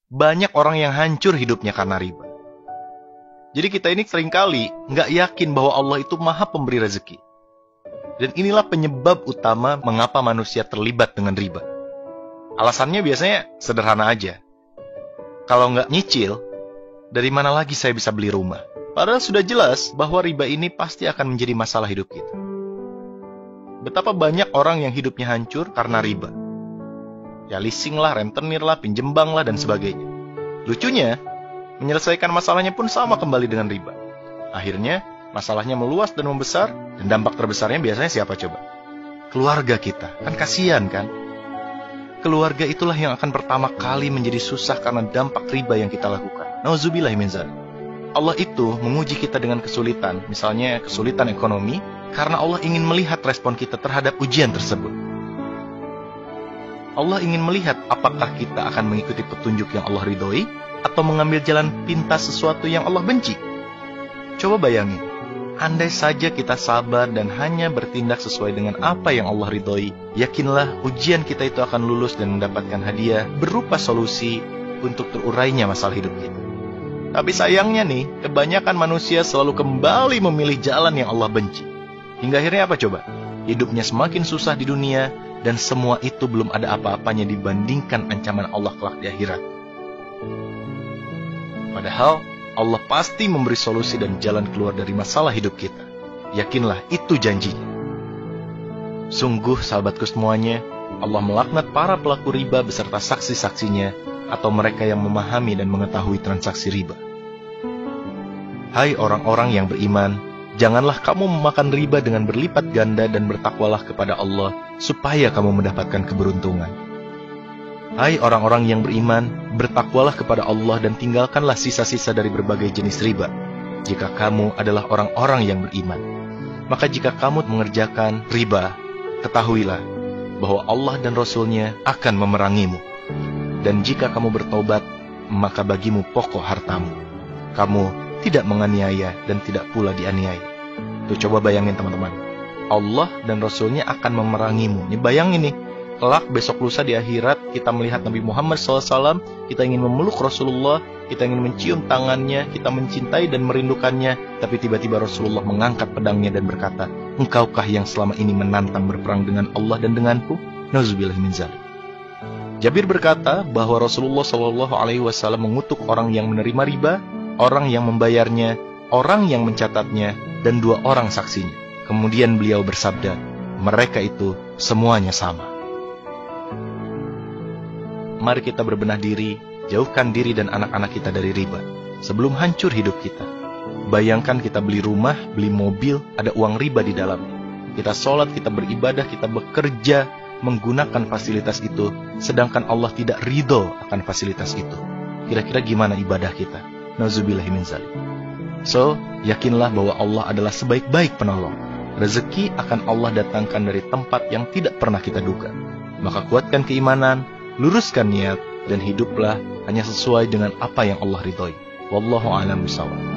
Banyak orang yang hancur hidupnya karena riba. Jadi kita ini seringkali nggak yakin bahwa Allah itu maha pemberi rezeki. Dan inilah penyebab utama mengapa manusia terlibat dengan riba. Alasannya biasanya sederhana aja. Kalau nggak nyicil, dari mana lagi saya bisa beli rumah? Padahal sudah jelas bahwa riba ini pasti akan menjadi masalah hidup kita. Betapa banyak orang yang hidupnya hancur karena riba. Ya leasing lah, rentenir lah, pinjem bank lah, dan sebagainya. Lucunya, menyelesaikan masalahnya pun sama kembali dengan riba. Akhirnya, masalahnya meluas dan membesar, dan dampak terbesarnya biasanya siapa coba? Keluarga kita. Kan kasihan kan? Keluarga itulah yang akan pertama kali menjadi susah karena dampak riba yang kita lakukan. Nauzubillah min dzalik. Allah itu menguji kita dengan kesulitan, misalnya kesulitan ekonomi, karena Allah ingin melihat respon kita terhadap ujian tersebut. Allah ingin melihat apakah kita akan mengikuti petunjuk yang Allah ridhoi atau mengambil jalan pintas sesuatu yang Allah benci. Coba bayangin, andai saja kita sabar dan hanya bertindak sesuai dengan apa yang Allah ridhoi, yakinlah ujian kita itu akan lulus dan mendapatkan hadiah berupa solusi untuk terurainya masalah hidup kita. Tapi sayangnya nih, kebanyakan manusia selalu kembali memilih jalan yang Allah benci. Hingga akhirnya apa coba? Hidupnya semakin susah di dunia, dan semua itu belum ada apa-apanya dibandingkan ancaman Allah kelak di akhirat. Padahal Allah pasti memberi solusi dan jalan keluar dari masalah hidup kita. Yakinlah itu janjinya. Sungguh sahabatku semuanya, Allah melaknat para pelaku riba beserta saksi-saksinya atau mereka yang memahami dan mengetahui transaksi riba. Hai orang-orang yang beriman, janganlah kamu memakan riba dengan berlipat ganda dan bertakwalah kepada Allah supaya kamu mendapatkan keberuntungan. Hai orang-orang yang beriman, bertakwalah kepada Allah dan tinggalkanlah sisa-sisa dari berbagai jenis riba. Jika kamu adalah orang-orang yang beriman, maka jika kamu mengerjakan riba, ketahuilah bahwa Allah dan Rasul-Nya akan memerangimu. Dan jika kamu bertobat, maka bagimu pokok hartamu. Kamu tidak menganiaya dan tidak pula dianiaya. Tuh coba bayangin teman-teman. Allah dan Rasul-Nya akan memerangimu. Ini bayangin nih, kelak besok lusa di akhirat kita melihat Nabi Muhammad SAW, kita ingin memeluk Rasulullah, kita ingin mencium tangannya, kita mencintai dan merindukannya, tapi tiba-tiba Rasulullah mengangkat pedangnya dan berkata, engkaukah yang selama ini menantang berperang dengan Allah dan denganku? Nauzubillah min dzalik. Jabir berkata bahwa Rasulullah SAW mengutuk orang yang menerima riba, orang yang membayarnya, orang yang mencatatnya, dan 2 orang saksinya. Kemudian beliau bersabda, mereka itu semuanya sama. Mari kita berbenah diri, jauhkan diri dan anak-anak kita dari riba, sebelum hancur hidup kita. Bayangkan kita beli rumah, beli mobil, ada uang riba di dalamnya. Kita sholat, kita beribadah, kita bekerja, menggunakan fasilitas itu, sedangkan Allah tidak ridho akan fasilitas itu. Kira-kira gimana ibadah kita? Nauzubillahi min dzalik. So, yakinlah bahwa Allah adalah sebaik-baik penolong. Rezeki akan Allah datangkan dari tempat yang tidak pernah kita duga. Maka kuatkan keimanan, luruskan niat, dan hiduplah hanya sesuai dengan apa yang Allah ridhoi. Wallahu a'lam bishawab.